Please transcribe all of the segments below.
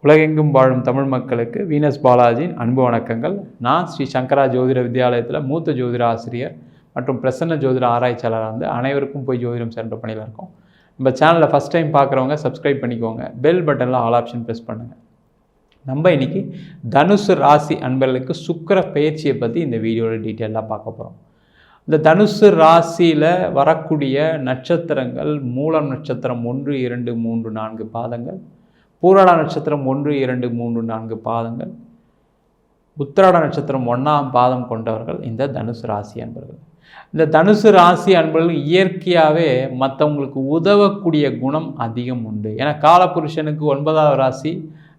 உலகெங்கும் வாழும் தமிழ் மக்களுக்கு வீனஸ் பாலாஜியின் அன்பு வணக்கங்கள். நான் ஸ்ரீ சங்கரா ஜோதிட வித்யாலயத்தில் மூத்த ஜோதிட ஆசிரியர் மற்றும் பிரசன்ன ஜோதிட ஆராய்ச்சியாளராக வந்து அனைவருக்கும் போய் ஜோதிடம் சென்ற பணியில் இருக்கோம். நம்ம சேனலில் ஃபஸ்ட் டைம் பார்க்குறவங்க சப்ஸ்கிரைப் பண்ணிக்கோங்க, பெல் பட்டனில் ஆல் ஆப்ஷன் ப்ரெஸ் பண்ணுங்கள். நம்ம இன்றைக்கி தனுசு ராசி அன்பர்களுக்கு சுக்கிர பயிற்சியை பற்றி இந்த வீடியோவில் டீட்டெயிலாக பார்க்க போகிறோம். இந்த தனுசு ராசியில் வரக்கூடிய நட்சத்திரங்கள் மூலம் நட்சத்திரம் 1, 2, 3, 4 பாதங்கள், பூராட நட்சத்திரம் 1, 2, 3, 4 பாதங்கள், உத்திராட நட்சத்திரம் 1ஆம் பாதம் கொண்டவர்கள் இந்த தனுசு ராசி அன்பர்கள். இந்த தனுசு ராசி அன்பர்கள் இயற்கையாகவே மற்றவங்களுக்கு உதவக்கூடிய குணம் அதிகம் உண்டு. ஏன்னா காலபுருஷனுக்கு 9ஆவது ராசி,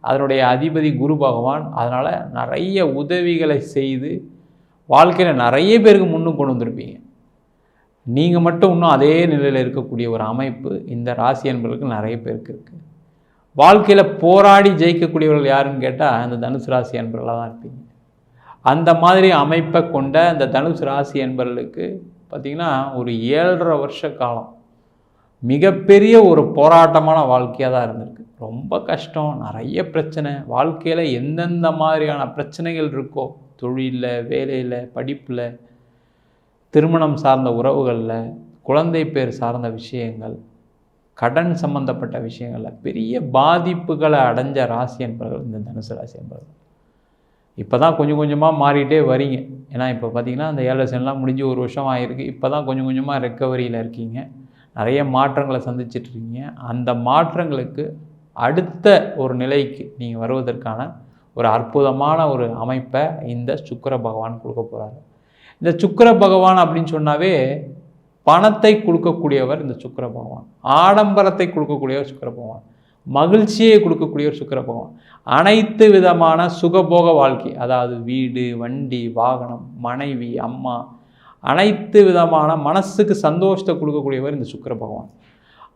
அதனுடைய அதிபதி குரு பகவான். அதனால் நிறைய உதவிகளை செய்து வாழ்க்கையில் நிறைய பேருக்கு முன்னுக்கு கொண்டு வந்திருப்பீங்க. நீங்கள் மட்டும் இன்னும் அதே நிலையில் இருக்கக்கூடிய ஒரு அமைப்பு இந்த ராசி அன்பர்களுக்கு நிறைய பேருக்கு இருக்குது. வாழ்க்கையில் போராடி ஜெயிக்கக்கூடியவர்கள் யாருன்னு கேட்டால் அந்த தனுசு ராசி அன்பர்களாக தான் இருப்பீங்க. அந்த மாதிரி அமைப்பை கொண்ட இந்த தனுசு ராசி அன்பர்களுக்கு பார்த்திங்கன்னா ஒரு 7.5 வருஷ காலம் மிகப்பெரிய ஒரு போராட்டமான வாழ்க்கையாக தான் இருந்திருக்கு. ரொம்ப கஷ்டம், நிறைய பிரச்சனை. வாழ்க்கையில் எந்தெந்த மாதிரியான பிரச்சனைகள் இருக்கோ, தொழிலில், வேலையில், படிப்பில், திருமணம் சார்ந்த உறவுகளில், குழந்தை பேர் சார்ந்த விஷயங்கள், கடன் சம்பந்தப்பட்ட விஷயங்களில் பெரிய பாதிப்புகளை அடைஞ்ச ராசி என்பவர்கள் இந்த தனுசு ராசி என்பவர்கள். இப்போ தான் கொஞ்சம் கொஞ்சமாக மாறிட்டே வரீங்க. ஏன்னா இப்போ பார்த்திங்கன்னா அந்த 7 வருஷம்லாம் முடிஞ்சு 1 வருஷம் ஆகிருக்கு. இப்போ தான் கொஞ்சம் கொஞ்சமாக ரெக்கவரியில் இருக்கீங்க, நிறைய மாற்றங்களை சந்திச்சிட்ருக்கீங்க. அந்த மாற்றங்களுக்கு அடுத்த ஒரு நிலைக்கு நீங்கள் வருவதற்கான ஒரு அற்புதமான ஒரு அமைப்பை இந்த சுக்கிர பகவான் கொடுக்க போகிறாரு. இந்த சுக்கிர பகவான் அப்படின்னு சொன்னாவே பணத்தை கொடுக்கக்கூடியவர் இந்த சுக்கிர பகவான், ஆடம்பரத்தை கொடுக்கக்கூடியவர் சுக்கிர பகவான், மகிழ்ச்சியை கொடுக்கக்கூடியவர் சுக்கிர பகவான், அனைத்து விதமான சுகபோக வாழ்க்கை, அதாவது வீடு, வண்டி, வாகனம், மனைவி, அம்மா, அனைத்து விதமான மனசுக்கு சந்தோஷத்தை கொடுக்கக்கூடியவர் இந்த சுக்கிர பகவான்.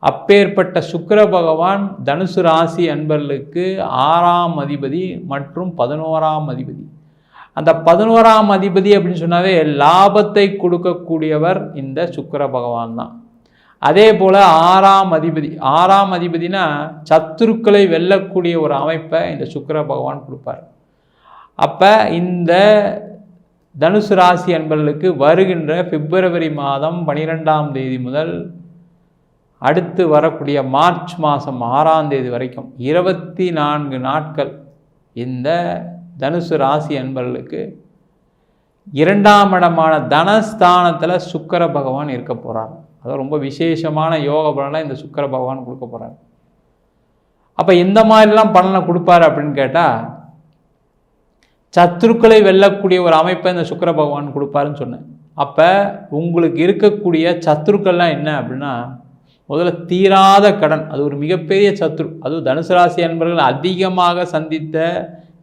அப்பேற்பட்ட சுக்கிர பகவான் தனுசு ராசி அன்பர்களுக்கு 6ஆம் அதிபதி மற்றும் 11ஆம் அதிபதி. அந்த 11ஆம் அதிபதி அப்படின்னு சொன்னாவே லாபத்தை கொடுக்கக்கூடியவர் இந்த சுக்கிர பகவான் தான். அதே போல் 6ஆம் அதிபதி, 6ஆம் அதிபதினா சத்துருக்களை வெல்லக்கூடிய ஒரு அமைப்பை இந்த சுக்கிர பகவான் கொடுப்பார். அப்போ இந்த தனுசு ராசி அன்பர்களுக்கு வருகின்ற பிப்ரவரி மாதம் 12ஆம் தேதி முதல் அடுத்து வரக்கூடிய மார்ச் மாதம் 6ஆம் தேதி வரைக்கும் 24 நாட்கள் இந்த தனுசு ராசி அன்பர்களுக்கு 2ஆம் இடமான தனஸ்தானத்தில் சுக்கிர பகவான் இருக்க போகிறார். அது ரொம்ப விசேஷமான யோக பலனை இந்த சுக்கிர பகவான் கொடுக்க போகிறார். அப்போ இந்த மாதிரிலாம் பலனை கொடுப்பார் அப்படின்னு கேட்டால் சத்துருக்களை வெல்லக்கூடிய ஒரு அமைப்பை இந்த சுக்கிர பகவான் கொடுப்பாருன்னு சொன்னேன். அப்போ உங்களுக்கு இருக்கக்கூடிய சத்துருக்கள்லாம் என்ன அப்படின்னா, முதல்ல தீராத கடன், அது ஒரு மிகப்பெரிய சத்துரு. அதுவும் தனுசு ராசி அன்பர்கள் அதிகமாக சந்தித்த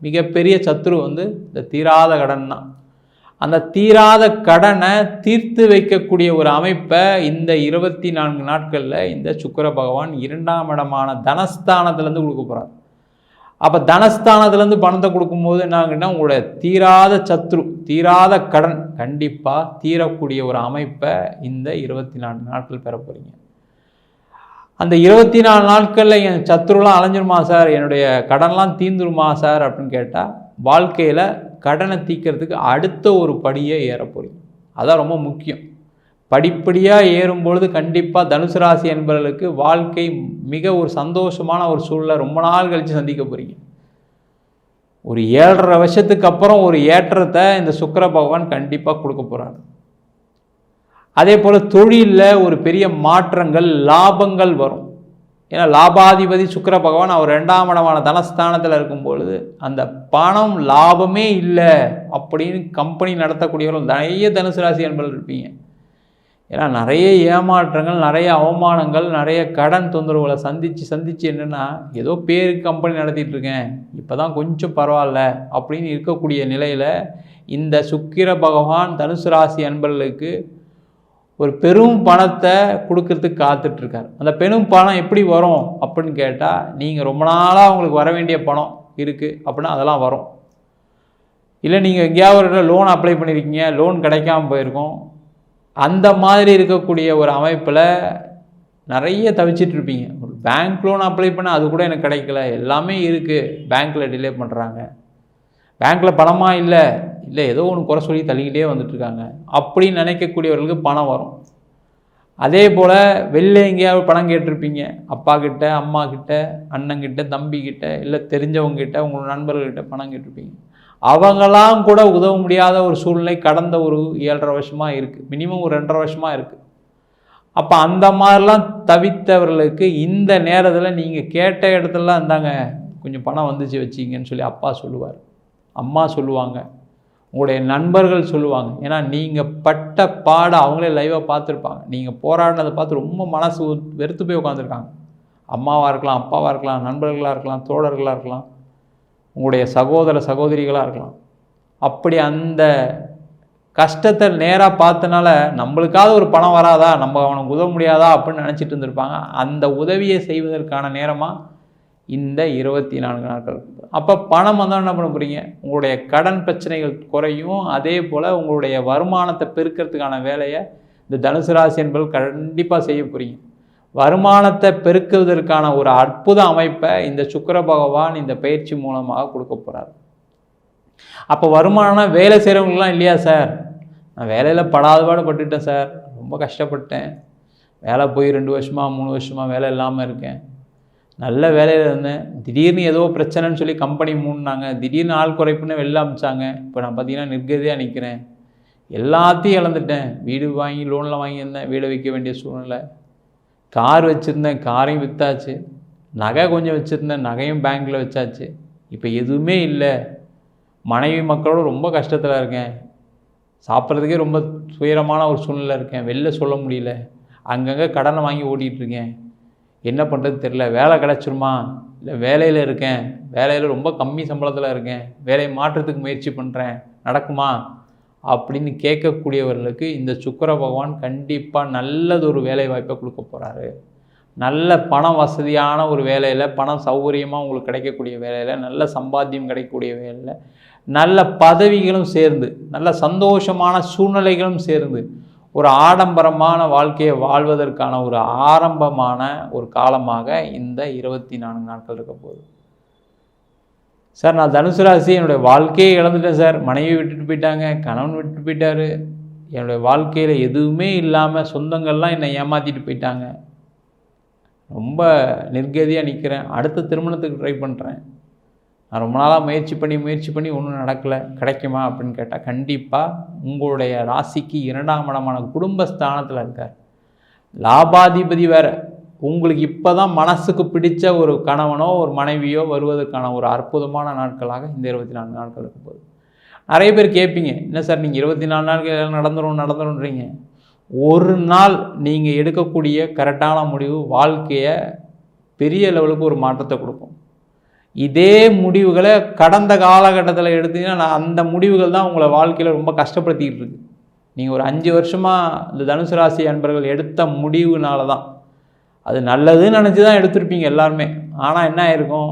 மிகப்பெரிய சத்துரு வந்து இந்த தீராத கடன் தான். அந்த தீராத கடனை தீர்த்து வைக்கக்கூடிய ஒரு அமைப்பை இந்த 24 நாட்களில் இந்த சுக்கிர பகவான் 2ஆம் இடமான தனஸ்தானத்துலேருந்து கொடுக்க போகிறார். அப்போ தனஸ்தானத்துலேருந்து பணத்தை கொடுக்கும்போது என்னாங்கன்னா உங்களுடைய தீராத சத்ரு, தீராத கடன் கண்டிப்பாக தீரக்கூடிய ஒரு அமைப்பை இந்த 24 நாட்கள் பெற போகிறீங்க. அந்த 24 நாட்களில் என் சத்ருலாம் அலைஞ்சிருமா சார், என்னுடைய கடன்லாம் தீந்துருமா சார் அப்படின்னு கேட்டால் வாழ்க்கையில் கடனை தீர்க்கிறதுக்கு அடுத்த ஒரு படியே ஏற போகிறீங்க. அதான் ரொம்ப முக்கியம். படிப்படியாக ஏறும்பொழுது கண்டிப்பாக தனுசு ராசி என்பவர்களுக்கு வாழ்க்கை மிக ஒரு சந்தோஷமான ஒரு சூழலை ரொம்ப நாள் கழித்து சந்திக்க போகிறீங்க. ஒரு 7.5 வருஷத்துக்கு அப்புறம் ஒரு ஏற்றத்தை இந்த சுக்கிர பகவான் கண்டிப்பாக கொடுக்க போகிறார். அதே போல் தொழிலில் ஒரு பெரிய மாற்றங்கள், லாபங்கள் வரும். ஏன்னா லாபாதிபதி சுக்கிர பகவான் அவர் 2ஆம் இடமான தனஸ்தானத்தில் இருக்கும்பொழுது அந்த பணம் லாபமே இல்லை அப்படின்னு கம்பெனி நடத்தக்கூடியவர்கள் நிறைய தனுசு ராசி அன்பர்கள் இருப்பீங்க. ஏன்னா நிறைய ஏமாற்றங்கள், நிறைய அவமானங்கள், நிறைய கடன் தொந்தரவுகளை சந்தித்து என்னென்னா ஏதோ பேருக்கு கம்பெனி நடத்திட்டு இருக்கேன், இப்போ தான் கொஞ்சம் பரவாயில்ல அப்படின்னு இருக்கக்கூடிய நிலையில் இந்த சுக்கிர பகவான் தனுசு ராசி அன்பர்களுக்கு ஒரு பெரும் பணத்தை கொடுக்கறதுக்கு காத்துட்ருக்கார். அந்த பெரும் பணம் எப்படி வரும் அப்படின்னு கேட்டால், நீங்கள் ரொம்ப நாளாக உங்களுக்கு வர வேண்டிய பணம் இருக்குது அப்படின்னா அதெல்லாம் வரும். இல்லை நீங்கள் எங்கேயாவது ஒரு லோன் அப்ளை பண்ணியிருக்கீங்க, லோன் கிடைக்காமல் போயிருக்கோம், அந்த மாதிரி இருக்கக்கூடிய ஒரு அமைப்பில் நிறைய தவிச்சிட்ருப்பீங்க. ஒரு பேங்க் லோன் அப்ளை பண்ண அது கூட எனக்கு கிடைக்கல, எல்லாமே இருக்குது, பேங்க்கில் டிலே பண்ணுறாங்க, பேங்க்கில் பணமாக இல்லை, இல்லை ஏதோ ஒன்று குறை சொல்லி தள்ளிக்கிட்டே வந்துட்டுருக்காங்க அப்படின்னு நினைக்கக்கூடியவர்களுக்கு பணம் வரும். அதே போல் வெளில எங்கேயாவது பணம் கேட்டிருப்பீங்க, அப்பா கிட்ட, அம்மா கிட்ட, அண்ணங்கிட்ட, தம்பிக்கிட்ட, இல்லை தெரிஞ்சவங்ககிட்ட, உங்களோட நண்பர்கள்கிட்ட பணம் கேட்டிருப்பீங்க. அவங்களாம் கூட உதவ முடியாத ஒரு சூழ்நிலை கடந்த ஒரு 7.5 வருஷமாக இருக்குது, மினிமம் ஒரு 2.5 வருஷமாக இருக்குது. அப்போ அந்த மாதிரிலாம் தவித்தவர்களுக்கு இந்த நேரத்தில் நீங்கள் கேட்ட இடத்துலலாம் இருந்தாங்க கொஞ்சம் பணம் வந்துச்சு வச்சிங்கன்னு சொல்லி அப்பா சொல்லுவார், அம்மா சொல்லுவாங்க, உங்களுடைய நண்பர்கள் சொல்லுவாங்க. ஏன்னா நீங்கள் பட்ட பாடை அவங்களே லைவாக பார்த்துருப்பாங்க. நீங்கள் போராடினதை பார்த்து ரொம்ப மனசு வெறுத்து போய் உட்காந்துருக்காங்க. அம்மாவாக இருக்கலாம், அப்பாவாக இருக்கலாம், நண்பர்களாக இருக்கலாம், தோழர்களாக இருக்கலாம், உங்களுடைய சகோதர சகோதரிகளாக இருக்கலாம். அப்படி அந்த கஷ்டத்தை நேராக பார்த்தனால நம்மளுக்காவது ஒரு பணம் வராதா, நம்ம அவனுக்கு உதவ முடியாதா அப்படின்னு நினச்சிட்டு இருந்திருப்பாங்க. அந்த உதவியை செய்வதற்கான நேரமாக இந்த 24 நாட்கள். அப்போ பணம் வந்தால் என்ன பண்ண போகிறீங்க, உங்களுடைய கடன் பிரச்சனைகள் குறையும். அதே போல் உங்களுடைய வருமானத்தை பெருக்கிறதுக்கான வேலையை இந்த தனுசு ராசி என்பவர்கள் கண்டிப்பாக செய்ய போகிறீங்க. வருமானத்தை பெருக்குவதற்கான ஒரு அற்புத அமைப்பை இந்த சுக்கிர பகவான் இந்த பயிற்சி மூலமாக கொடுக்க போகிறார். அப்போ வருமானம் வேலை செய்கிறவங்களாம் இல்லையா சார், நான் வேலையில் படாதபாடு பட்டுட்டேன் சார், ரொம்ப கஷ்டப்பட்டேன், வேலை போய் 2 வருஷமாக 3 வருஷமாக வேலை இல்லாமல் இருக்கேன், நல்ல வேலையில் இருந்தேன், திடீர்னு ஏதோ பிரச்சனைன்னு சொல்லி கம்பெனி மூடினாங்க, திடீர்னு ஆள் குறைப்புன்னு வெளில அமிச்சாங்க, இப்போ நான் பார்த்தீங்கன்னா நிர்கதியாக நிற்கிறேன், எல்லாத்தையும் இழந்துட்டேன், வீடு வாங்கி லோனில் வாங்கியிருந்தேன், வீடை விற்க வேண்டிய சூழ்நிலை, கார் வச்சுருந்தேன், காரையும் விற்றாச்சு, நகை கொஞ்சம் வச்சுருந்தேன், நகையும் பேங்க்கில் வச்சாச்சு, இப்போ எதுவுமே இல்லை, மனைவி மக்களோட ரொம்ப கஷ்டத்தில் இருக்கேன், சாப்பிட்றதுக்கே ரொம்ப துயரமான ஒரு சூழ்நிலை இருக்கேன், வெளில சொல்ல முடியல, அங்கங்கே கடனை வாங்கி ஓடிட்டுருக்கேன், என்ன பண்ணுறது தெரில, வேலை கிடச்சிருமா, இல்லை வேலையில் இருக்கேன், வேலையில் ரொம்ப கம்மி சம்பளத்தில் இருக்கேன், வேலையை மாற்றத்துக்கு முயற்சி பண்ணுறேன், நடக்குமா அப்படின்னு கேட்கக்கூடியவர்களுக்கு இந்த சுக்கிர பகவான் கண்டிப்பாக நல்லதொரு வேலை வாய்ப்பை கொடுக்க போகிறாரு. நல்ல பணம் வசதியான ஒரு வேலையில், பணம் சௌகரியமாக உங்களுக்கு கிடைக்கக்கூடிய வேலையில், நல்ல சம்பாத்தியம் கிடைக்கக்கூடிய வேலையில், நல்ல பதவிகளும் சேர்ந்து, நல்ல சந்தோஷமான சூழ்நிலைகளும் சேர்ந்து ஒரு ஆடம்பரமான வாழ்க்கையை வாழ்வதற்கான ஒரு ஆரம்பமான ஒரு காலமாக இந்த 24 நாட்கள் இருக்க போகுது. சார் நான் தனுசு ராசி, என்னுடைய வாழ்க்கையை இழந்துட்டேன் சார், மனைவி விட்டுட்டு போயிட்டாங்க, கணவன் விட்டுட்டு போயிட்டாரு, என்னுடைய வாழ்க்கையில் எதுவுமே இல்லாமல் சொந்தங்கள்லாம் என்னை ஏமாற்றிட்டு போயிட்டாங்க, ரொம்ப நிர்கதியாக நிற்கிறேன், அடுத்த திருமணத்துக்கு ட்ரை பண்ணுறேன், நான் ரொம்ப நாளாக முயற்சி பண்ணி ஒன்றும் நடக்கலை, கிடைக்குமா அப்படின்னு கேட்டால் கண்டிப்பாக உங்களுடைய ராசிக்கு 2ஆம் இடமான குடும்பஸ்தானத்தில் இருக்கார், லாபாதிபதி வேறு. உங்களுக்கு இப்போ தான் மனசுக்கு பிடிச்ச ஒரு கணவனோ ஒரு மனைவியோ வருவதற்கான ஒரு அற்புதமான நாட்களாக இந்த 24 நாட்கள் இருக்கும் போது நிறைய பேர் கேட்பீங்க, என்ன சார் நீங்கள் 24 நாட்கள் நடந்துருன்றீங்க. ஒரு நாள் நீங்கள் எடுக்கக்கூடிய கரெக்டான முடிவு வாழ்க்கையை பெரிய லெவலுக்கு ஒரு மாற்றத்தை கொடுக்கும். இதே முடிவுகளை கடந்த காலகட்டத்தில் எடுத்தீங்கன்னா அந்த முடிவுகள் தான் உங்களை வாழ்க்கையில் ரொம்ப கஷ்டப்படுத்திக்கிட்டு இருக்கு. நீங்கள் ஒரு 5 வருஷமாக இந்த தனுசு ராசி அன்பர்கள் எடுத்த முடிவுனால தான், அது நல்லதுன்னு நினச்சி தான் எடுத்திருப்பீங்க எல்லாருமே, ஆனால் என்ன ஆயிருக்கும்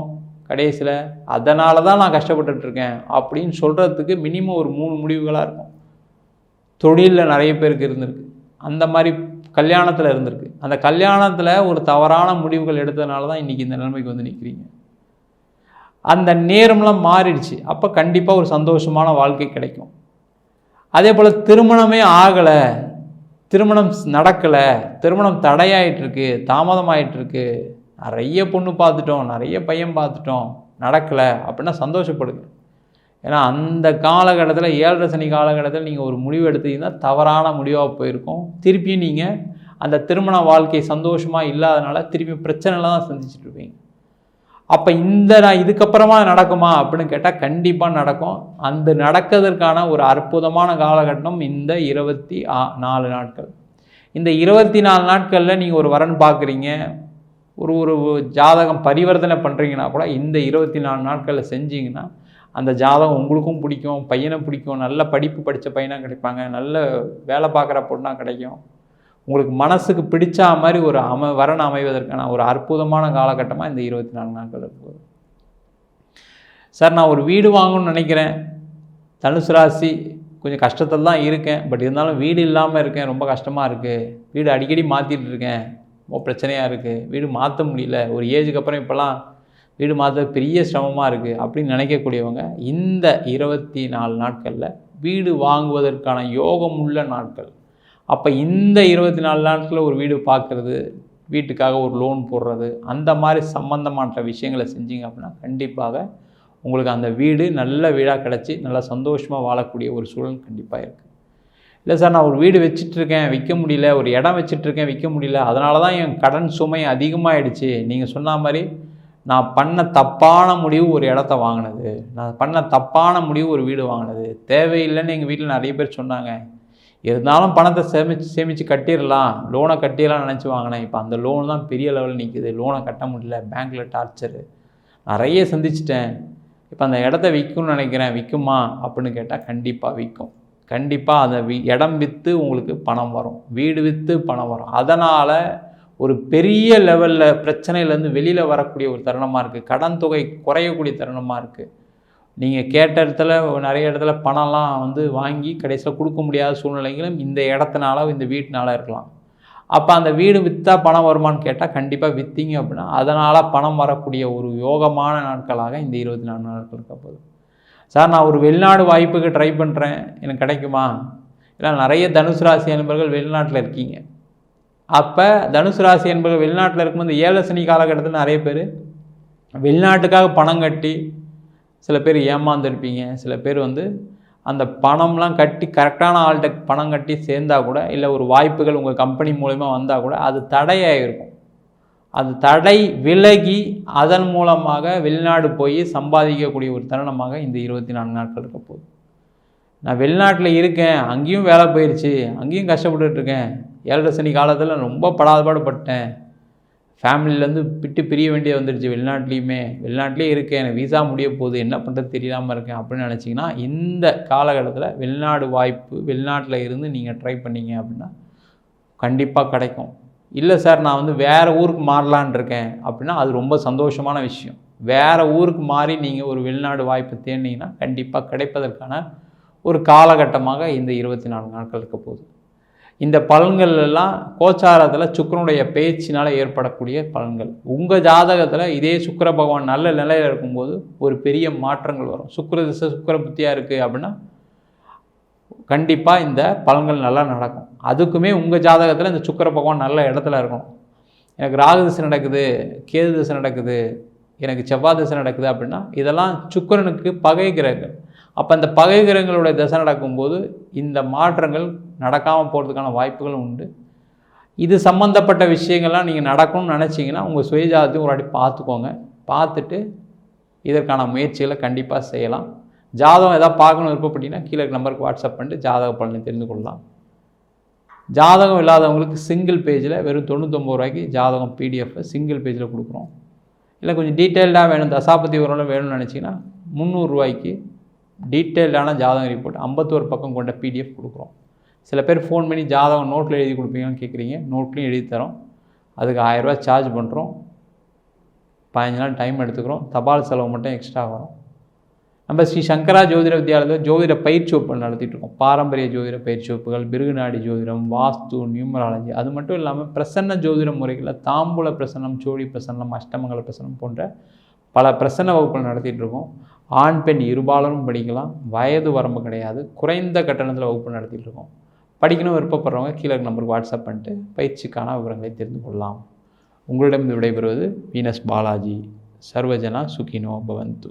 கடைசியில் அதனால தான் நான் கஷ்டப்பட்டுருக்கேன் அப்படின்னு சொல்கிறதுக்கு மினிமம் ஒரு 3 முடிவுகளாக இருக்கும். தொழிலில் நிறைய பேருக்கு இருந்திருக்கு, அந்த மாதிரி கல்யாணத்தில் இருந்திருக்கு, அந்த கல்யாணத்தில் ஒரு தவறான முடிவுகள் எடுத்ததுனால தான் இன்றைக்கி இந்த நிலைமைக்கு வந்து நிற்கிறீங்க. அந்த நேரம்லாம் மாறிடுச்சு, அப்போ கண்டிப்பாக ஒரு சந்தோஷமான வாழ்க்கை கிடைக்கும். அதே போல் திருமணமே ஆகலை, திருமணம் நடக்கலை, திருமணம் தடையாயிட்டிருக்கு, தாமதமாயிட்டிருக்கு, நிறைய பொண்ணு பார்த்துட்டோம், நிறைய பையன் பார்த்துட்டோம், நடக்கலை அப்படின்னா சந்தோஷப்படுங்க. ஏன்னா அந்த காலகட்டத்தில் 7.5 சனி காலகட்டத்தில் நீங்கள் ஒரு முடிவு எடுத்தீங்கன்னா தவறான முடிவாக போயிருக்கும். திருப்பியும் நீங்கள் அந்த திருமண வாழ்க்கை சந்தோஷமாக இல்லாதனால திருப்பி பிரச்சனைலாம் தான் சந்திச்சுட்டு இருப்பீங்க. அப்போ நான் இதுக்கப்புறமா நடக்குமா அப்படின்னு கேட்டால் கண்டிப்பாக நடக்கும். அந்த நடக்கிறதுக்கான ஒரு அற்புதமான காலகட்டம் இந்த 24 நாட்கள். இந்த 24 நாட்களில் நீங்கள் ஒரு வரன் பார்க்குறீங்க, ஒரு ஜாதகம் பரிவர்த்தனை பண்ணுறீங்கன்னா கூட இந்த 24 நாட்களில் செஞ்சிங்கன்னா அந்த ஜாதகம் உங்களுக்கும் பிடிக்கும், பையனை பிடிக்கும், நல்ல படிப்பு படித்த பையனாக கிடைப்பாங்க, நல்ல வேலை பார்க்குற பொண்ணாக கிடைக்கும், உங்களுக்கு மனசுக்கு பிடிச்ச மாதிரி ஒரு வரன் அமைவதற்கான ஒரு அற்புதமான காலகட்டமாக இந்த 24 நாட்கள் இருக்குது. சார் நான் ஒரு வீடு வாங்கணும்னு நினைக்கிறேன், தனுசு ராசி, கொஞ்சம் கஷ்டத்தில் தான் இருக்கேன், பட் இருந்தாலும் வீடு இல்லாமல் இருக்கேன், ரொம்ப கஷ்டமாக இருக்குது, வீடு அடிக்கடி மாற்றிட்டு இருக்கேன், ரொம்ப பிரச்சனையாக இருக்குது, வீடு மாற்ற முடியல, ஒரு ஏஜுக்கு அப்புறம் இப்போலாம் வீடு மாற்ற பெரிய சிரமமாக இருக்குது அப்படின்னு நினைக்கக்கூடியவங்க இந்த 24 நாட்களில் வீடு வாங்குவதற்கான யோகம் உள்ள நாட்கள். அப்போ இந்த 24 நாட்களில் ஒரு வீடு பார்க்குறது, வீட்டுக்காக ஒரு லோன் போடுறது, அந்த மாதிரி சம்பந்தமான விஷயங்களை செஞ்சீங்க அப்படின்னா கண்டிப்பாக உங்களுக்கு அந்த வீடு நல்ல வீடாக கிடச்சி நல்லா சந்தோஷமாக வாழக்கூடிய ஒரு சூழல் கண்டிப்பாக இருக்குது. இல்லை சார், நான் ஒரு வீடு வச்சிட்ருக்கேன், விற்க முடியல, ஒரு இடம் வச்சிட்ருக்கேன், விற்க முடியல, அதனால தான் என் கடன் சுமை அதிகமாகிடுச்சு. நீங்கள் சொன்ன மாதிரி நான் பண்ண தப்பான முடிவு ஒரு இடத்த வாங்கினது, நான் பண்ண தப்பான முடிவு ஒரு வீடு வாங்கினது, தேவையில்லைன்னு எங்கள் வீட்டில் நிறைய பேர் சொன்னாங்க. இருந்தாலும் பணத்தை சேமித்து கட்டிடலாம், லோனை கட்டிடலாம் நினச்சி வாங்கினேன். இப்போ அந்த லோன் தான் பெரிய லெவலில் நிற்குது, லோனை கட்ட முடியல, பேங்க்கில் டார்ச்சரு நிறைய சந்திச்சிட்டேன். இப்போ அந்த இடத்த விற்கும்னு நினைக்கிறேன், விற்குமா அப்படின்னு கேட்டால் கண்டிப்பாக விற்கும். கண்டிப்பாக அந்த இடம் விற்று உங்களுக்கு பணம் வரும், வீடு விற்று பணம் வரும். அதனால் ஒரு பெரிய லெவலில் பிரச்சனையிலேருந்து வெளியில் வரக்கூடிய ஒரு தருணமாக இருக்குது, கடன் தொகை குறையக்கூடிய தருணமாக இருக்குது. நீங்கள் கேட்ட இடத்துல நிறைய இடத்துல பணம்லாம் வாங்கி கடைசியில் கொடுக்க முடியாத சூழ்நிலைகளும் இந்த இடத்துனால இந்த வீட்டினால இருக்கலாம். அப்போ அந்த வீடு விற்றா பணம் வருமானு கேட்டால் கண்டிப்பாக விற்றீங்க அப்படின்னா அதனால் பணம் வரக்கூடிய ஒரு யோகமான நாட்களாக இந்த 24 நாட்கள் இருக்க போகுது. சார், நான் ஒரு வெளிநாடு வாய்ப்புக்கு ட்ரை பண்ணுறேன், எனக்கு கிடைக்குமா? இல்லை, நிறைய தனுசு ராசி என்பவர்கள் வெளிநாட்டில் இருக்கீங்க. அப்போ தனுசு ராசி என்பவர்கள் வெளிநாட்டில் இருக்கும்போது இந்த 7 சனி காலகட்டத்தில் நிறைய பேர் வெளிநாட்டுக்காக பணம் கட்டி சில பேர் ஏமாந்துருப்பீங்க. சில பேர் அந்த பணம்லாம் கட்டி கரெக்டான ஆள்கிட்ட பணம் கட்டி சேர்ந்தால் கூட, இல்லை ஒரு வாய்ப்புகள் உங்கள் கம்பெனி மூலமாக வந்தால் கூட அது தடையாகிருக்கும். அது தடை விலகி அதன் மூலமாக வெளிநாடு போய் சம்பாதிக்கக்கூடிய ஒரு தருணமாக இந்த 24 நாட்கள் இருக்க போகுது. நான் வெளிநாட்டில் இருக்கேன், அங்கேயும் வேலை போயிடுச்சு, அங்கேயும் கஷ்டப்பட்டுருக்கேன், 7 சனி காலத்தில் ரொம்ப படாதபாடுபட்டேன், ஃபேமிலியிலேருந்து விட்டு பிரிய வேண்டிய வந்துடுச்சு, வெளிநாட்டிலே இருக்கேன், எனக்கு வீசா முடிய போகுது, என்ன பண்ணுறது தெரியாமல் இருக்கேன் அப்படின்னு நினச்சிங்கன்னா இந்த காலகட்டத்தில் வெளிநாடு வாய்ப்பு, வெளிநாட்டில் இருந்து நீங்கள் ட்ரை பண்ணிங்க அப்படின்னா கண்டிப்பாக கிடைக்கும். இல்லை சார், நான் வேறு ஊருக்கு மாறலான் இருக்கேன் அப்படின்னா அது ரொம்ப சந்தோஷமான விஷயம். வேறு ஊருக்கு மாறி நீங்கள் ஒரு வெளிநாடு வாய்ப்பு தேடினீங்கன்னா கண்டிப்பாக கிடைப்பதற்கான ஒரு காலகட்டமாக இந்த 24 நாட்கள் இருக்க போகுது. இந்த பலன்கள் எல்லாம் கோச்சாரத்தில் சுக்கிரனுடைய பேச்சினால் ஏற்படக்கூடிய பலன்கள். உங்கள் ஜாதகத்தில் இதே சுக்கிர பகவான் நல்ல நிலையில் இருக்கும்போது ஒரு பெரிய மாற்றங்கள் வரும். சுக்கிர திசை சுக்கிர புத்தியாக இருக்குது அப்படின்னா கண்டிப்பாக இந்த பலன்கள் நல்லா நடக்கும். அதுக்குமே உங்கள் ஜாதகத்தில் இந்த சுக்கிர பகவான் நல்ல இடத்துல இருக்கணும். எனக்கு ராகு திசை நடக்குது, கேது திசை நடக்குது, எனக்கு செவ்வாய் திசை நடக்குது அப்படின்னா இதெல்லாம் சுக்கிரனுக்கு பகை கிரகங்கள். அப்போ அந்த பகை கிரகங்களுடைய திசை நடக்கும்போது இந்த மாற்றங்கள் நடக்காமல் போகிறதுக்கான வாய்ப்புகளும் உண்டு. இது சம்மந்தப்பட்ட விஷயங்கள்லாம் நீங்கள் நடக்கணும்னு நினச்சிங்கன்னா உங்கள் சுயஜாதத்தையும் ஒரு வாட்டி பார்த்துக்கோங்க. பார்த்துட்டு இதற்கான முயற்சிகளை கண்டிப்பாக செய்யலாம். ஜாதகம் எதாவது பார்க்கணும் விருப்பப்பட்டீங்கன்னா கீழே நம்பருக்கு வாட்ஸ்அப் பண்ணிட்டு ஜாதக பலனை தெரிந்து கொள்ளலாம். ஜாதகம் இல்லாதவங்களுக்கு சிங்கிள் பேஜில் வெறும் 99 ரூபாய்க்கு ஜாதகம் பிடிஎஃப் சிங்கிள் பேஜில் கொடுக்குறோம். இல்லை கொஞ்சம் டீட்டெயில்டாக வேணும், தசாபதி உரம் வேணும்னு நினச்சிங்கன்னா 300 ரூபாய்க்கு டீட்டெயில்டான ஜாதகம் ரிப்போர்ட் 51 பக்கம் கொண்ட பிடிஎஃப் கொடுக்குறோம். சில பேர் ஃபோன் பண்ணி ஜாதகம் நோட்டில் எழுதி கொடுப்பீங்கன்னு கேட்குறீங்க, நோட்லேயும் எழுதி தரோம். அதுக்கு 1000 ரூபா சார்ஜ் பண்ணுறோம். 15 நாள் டைம் எடுத்துக்கிறோம். தபால் செலவு மட்டும் எக்ஸ்ட்ரா வரும். நம்ம ஸ்ரீ சங்கரா ஜோதிட வித்யாலயத்தில் ஜோதிட பயிற்சி வகுப்புகள் நடத்திட்டு இருக்கோம். பாரம்பரிய ஜோதிட பயிற்சி வகுப்புகள், பிருகுநாடி ஜோதிடம், வாஸ்து, நியூமராலஜி, அது மட்டும் இல்லாமல் பிரசன்ன ஜோதிட முறைகளில் தாம்பூல பிரசன்னம், சோழி பிரசன்னம், அஷ்டமங்கல பிரசன்னம் போன்ற பல பிரசன்ன வகுப்புகள் நடத்திட்டு இருக்கோம். ஆண் பெண் இருபாலரும் படிக்கலாம், வயது வரம்பு கிடையாது, குறைந்த கட்டணத்தில் வகுப்பு நடத்திட்டு இருக்கோம். படிக்கணும் விருப்பப்படுறவங்க கீழே நம்பருக்கு வாட்ஸ்அப் பண்ணிட்டு பயிற்சிக்கான விவரங்களை தெரிந்து கொள்ளலாம். உங்களிடம் விடைபெறுவது வீனஸ் பாலாஜி. சர்வஜனா சுகினோ பவந்து.